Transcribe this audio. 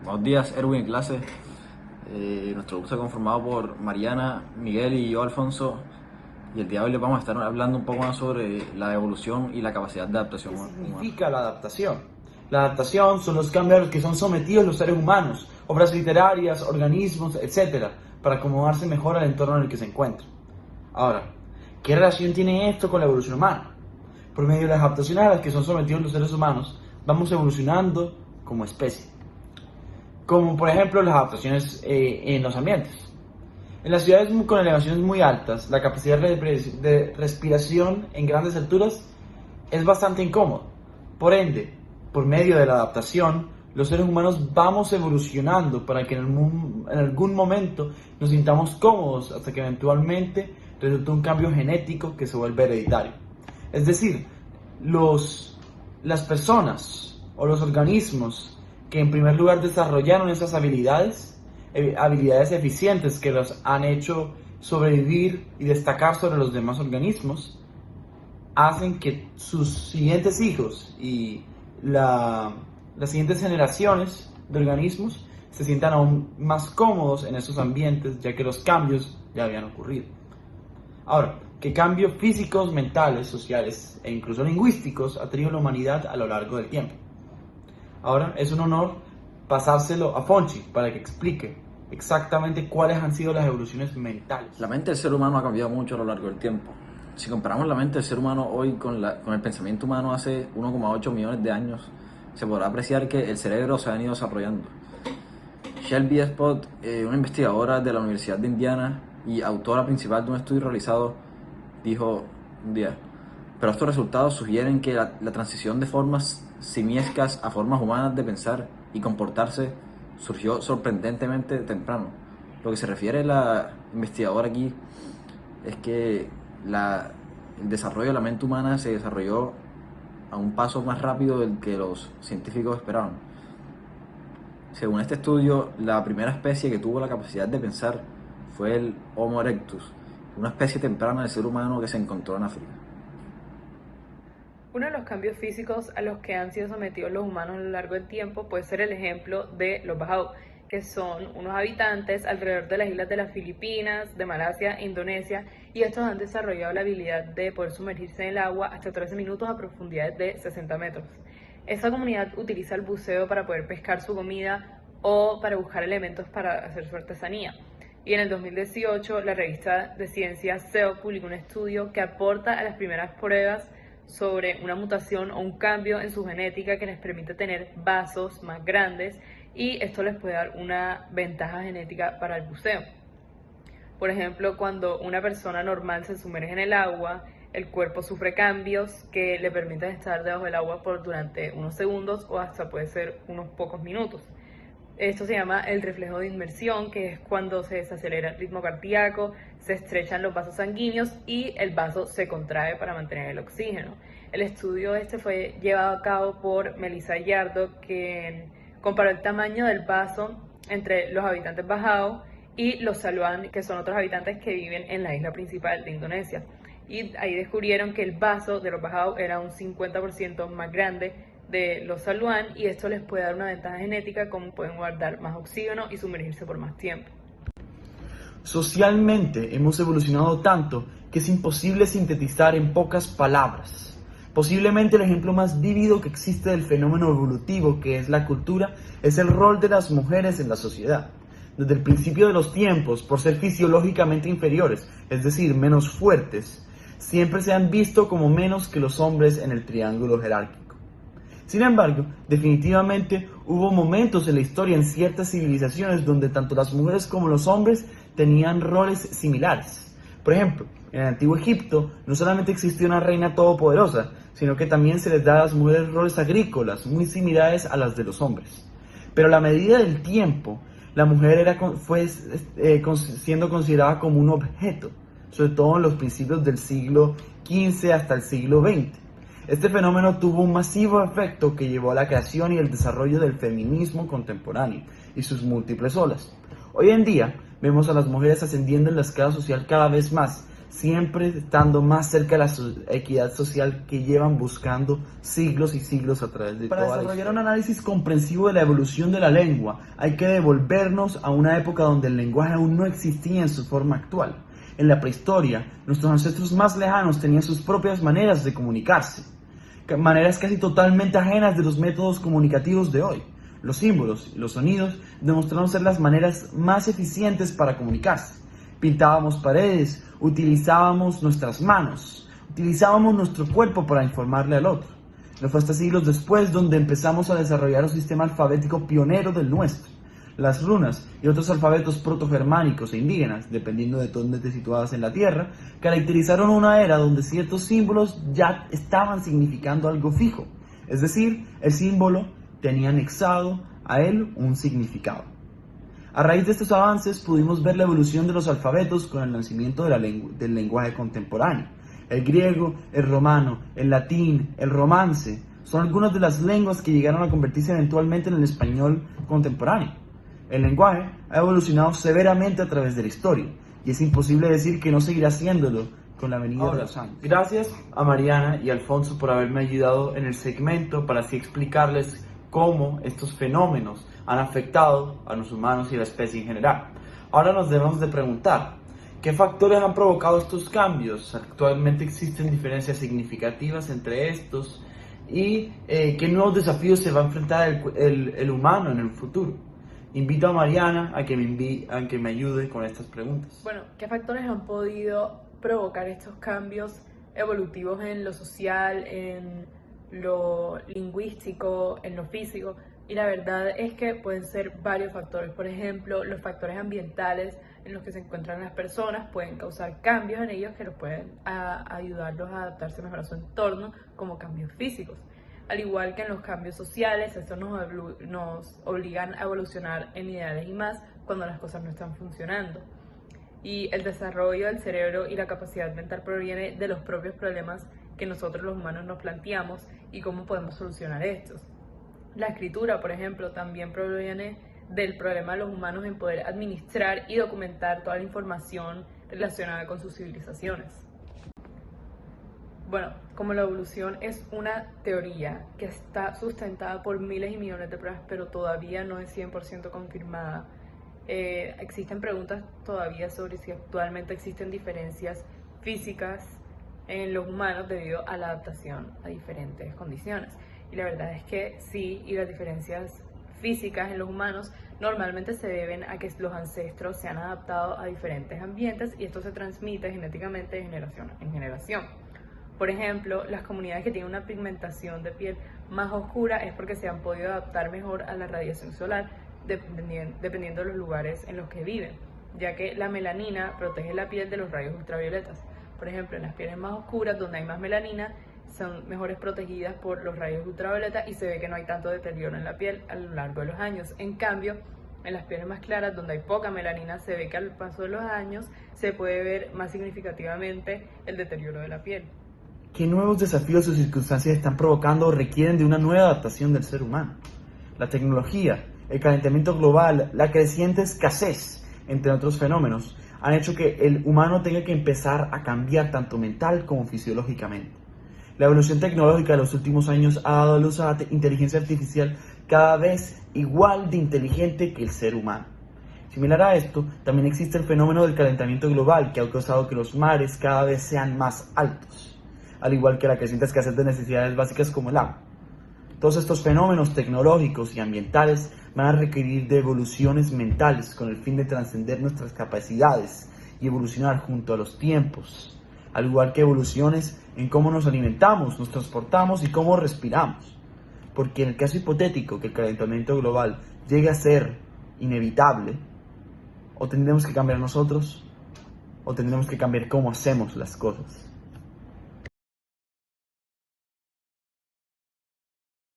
Buenos días, Erwin, en clase. Nuestro grupo está conformado por Mariana, Miguel y yo, Alfonso. Y el día de hoy les vamos a estar hablando un poco más sobre la evolución y la capacidad de adaptación ¿Qué humana. significa la adaptación? La adaptación son los cambios a los que son sometidos los seres humanos, obras literarias, organismos, etcétera, para acomodarse mejor al entorno en el que se encuentran. Ahora, ¿qué relación tiene esto con la evolución humana? Por medio de las adaptaciones a las que son sometidos los seres humanos, vamos evolucionando como especie. Como por ejemplo las adaptaciones en los ambientes. En las ciudades con elevaciones muy altas, la capacidad de respiración en grandes alturas es bastante incómodo. Por ende, por medio de la adaptación, los seres humanos vamos evolucionando para que en algún momento nos sintamos cómodos hasta que eventualmente resulta un cambio genético que se vuelve hereditario. Es decir, las personas o los organismos que en primer lugar desarrollaron esas habilidades eficientes que los han hecho sobrevivir y destacar sobre los demás organismos, hacen que sus siguientes hijos y las siguientes generaciones de organismos se sientan aún más cómodos en esos ambientes, ya que los cambios ya habían ocurrido. Ahora, ¿qué cambios físicos, mentales, sociales e incluso lingüísticos ha tenido la humanidad a lo largo del tiempo? Ahora es un honor pasárselo a Fonchi para que explique exactamente cuáles han sido las evoluciones mentales. La mente del ser humano ha cambiado mucho a lo largo del tiempo. Si comparamos la mente del ser humano hoy con el pensamiento humano hace 1,8 millones de años, se podrá apreciar que el cerebro se ha venido desarrollando. Shelby Spott, una investigadora de la Universidad de Indiana y autora principal de un estudio realizado, dijo un día: pero estos resultados sugieren que la transición de formas simiescas a formas humanas de pensar y comportarse surgió sorprendentemente temprano. Lo que se refiere la investigadora aquí es que el desarrollo de la mente humana se desarrolló a un paso más rápido del que los científicos esperaban. Según este estudio, la primera especie que tuvo la capacidad de pensar fue el Homo erectus, una especie temprana del ser humano que se encontró en África. Uno de los cambios físicos a los que han sido sometidos los humanos a lo largo del tiempo puede ser el ejemplo de los Bajau, que son unos habitantes alrededor de las islas de las Filipinas, de Malasia e Indonesia, y estos han desarrollado la habilidad de poder sumergirse en el agua hasta 13 minutos a profundidades de 60 metros. Esta comunidad utiliza el buceo para poder pescar su comida o para buscar elementos para hacer su artesanía. Y en el 2018, la revista de ciencias CEO publicó un estudio que aporta a las primeras pruebas sobre una mutación o un cambio en su genética que les permite tener vasos más grandes, y esto les puede dar una ventaja genética para el buceo. Por ejemplo, cuando una persona normal se sumerge en el agua, el cuerpo sufre cambios que le permiten estar debajo del agua por durante unos segundos o hasta puede ser unos pocos minutos. Esto se llama el reflejo de inmersión, que es cuando se desacelera el ritmo cardíaco, se estrechan los vasos sanguíneos y el vaso se contrae para mantener el oxígeno. El estudio este fue llevado a cabo por Melissa Yardo, que comparó el tamaño del vaso entre los habitantes Bajau y los Saluan, que son otros habitantes que viven en la isla principal de Indonesia. Y ahí descubrieron que el vaso de los Bajau era un 50% más grande de los Saluan, y esto les puede dar una ventaja genética, como pueden guardar más oxígeno y sumergirse por más tiempo. Socialmente hemos evolucionado tanto que es imposible sintetizar en pocas palabras. Posiblemente el ejemplo más vívido que existe del fenómeno evolutivo que es la cultura es el rol de las mujeres en la sociedad. Desde el principio de los tiempos, por ser fisiológicamente inferiores, es decir, menos fuertes, siempre se han visto como menos que los hombres en el triángulo jerárquico. Sin embargo, definitivamente hubo momentos en la historia en ciertas civilizaciones donde tanto las mujeres como los hombres tenían roles similares. Por ejemplo, en el antiguo Egipto no solamente existía una reina todopoderosa, sino que también se les da a las mujeres roles agrícolas muy similares a las de los hombres. Pero a la medida del tiempo, la mujer fue siendo considerada como un objeto, sobre todo en los principios del siglo XV hasta el siglo XX. Este fenómeno tuvo un masivo efecto que llevó a la creación y el desarrollo del feminismo contemporáneo y sus múltiples olas. Hoy en día vemos a las mujeres ascendiendo en la escala social cada vez más, siempre estando más cerca de la equidad social que llevan buscando siglos y siglos a través de Para toda la desarrollar historia. Un análisis comprensivo de la evolución de la lengua, hay que devolvernos a una época donde el lenguaje aún no existía en su forma actual. En la prehistoria, nuestros ancestros más lejanos tenían sus propias maneras de comunicarse, maneras casi totalmente ajenas de los métodos comunicativos de hoy. Los símbolos y los sonidos demostraron ser las maneras más eficientes para comunicarse. Pintábamos paredes, utilizábamos nuestras manos, utilizábamos nuestro cuerpo para informarle al otro. No fue hasta siglos después donde empezamos a desarrollar un sistema alfabético pionero del nuestro. Las runas y otros alfabetos protogermánicos e indígenas, dependiendo de dónde te situabas en la Tierra, caracterizaron una era donde ciertos símbolos ya estaban significando algo fijo. Es decir, el símbolo tenía anexado a él un significado. A raíz de estos avances pudimos ver la evolución de los alfabetos con el nacimiento del lenguaje contemporáneo. El griego, el romano, el latín, el romance son algunas de las lenguas que llegaron a convertirse eventualmente en el español contemporáneo. El lenguaje ha evolucionado severamente a través de la historia y es imposible decir que no seguirá haciéndolo con la venida de los años. Gracias a Mariana y Alfonso por haberme ayudado en el segmento para así explicarles cómo estos fenómenos han afectado a los humanos y a la especie en general. Ahora nos debemos de preguntar, ¿qué factores han provocado estos cambios? Actualmente existen diferencias significativas entre estos y qué nuevos desafíos se va a enfrentar el humano en el futuro. Invito a Mariana a que me ayude con estas preguntas. Bueno, ¿qué factores han podido provocar estos cambios evolutivos en lo social, en lo lingüístico, en lo físico? Y la verdad es que pueden ser varios factores. Por ejemplo, los factores ambientales en los que se encuentran las personas pueden causar cambios en ellos que los pueden ayudarlos a adaptarse mejor a su entorno, como cambios físicos. Al igual que en los cambios sociales, estos nos obligan a evolucionar en ideales y más cuando las cosas no están funcionando. Y el desarrollo del cerebro y la capacidad mental proviene de los propios problemas que nosotros los humanos nos planteamos y cómo podemos solucionar estos. La escritura, por ejemplo, también proviene del problema de los humanos en poder administrar y documentar toda la información relacionada con sus civilizaciones. Bueno, como la evolución es una teoría que está sustentada por miles y millones de pruebas, pero todavía no es 100% confirmada, existen preguntas todavía sobre si actualmente existen diferencias físicas en los humanos debido a la adaptación a diferentes condiciones. Y la verdad es que sí, y las diferencias físicas en los humanos normalmente se deben a que los ancestros se han adaptado a diferentes ambientes y esto se transmite genéticamente de generación en generación. Por ejemplo, las comunidades que tienen una pigmentación de piel más oscura es porque se han podido adaptar mejor a la radiación solar dependiendo de los lugares en los que viven, ya que la melanina protege la piel de los rayos ultravioletas. Por ejemplo, en las pieles más oscuras, donde hay más melanina, son mejores protegidas por los rayos ultravioletas y se ve que no hay tanto deterioro en la piel a lo largo de los años. En cambio, en las pieles más claras, donde hay poca melanina, se ve que al paso de los años se puede ver más significativamente el deterioro de la piel. ¿Qué nuevos desafíos o circunstancias están provocando o requieren de una nueva adaptación del ser humano? La tecnología, el calentamiento global, la creciente escasez, entre otros fenómenos, han hecho que el humano tenga que empezar a cambiar tanto mental como fisiológicamente. La evolución tecnológica de los últimos años ha dado luz a la inteligencia artificial cada vez igual de inteligente que el ser humano. Similar a esto, también existe el fenómeno del calentamiento global que ha causado que los mares cada vez sean más altos, al igual que la creciente escasez de necesidades básicas como el agua. Todos estos fenómenos tecnológicos y ambientales van a requerir de evoluciones mentales con el fin de trascender nuestras capacidades y evolucionar junto a los tiempos, al igual que evoluciones en cómo nos alimentamos, nos transportamos y cómo respiramos. Porque en el caso hipotético que el calentamiento global llegue a ser inevitable, o tendremos que cambiar nosotros, o tendremos que cambiar cómo hacemos las cosas.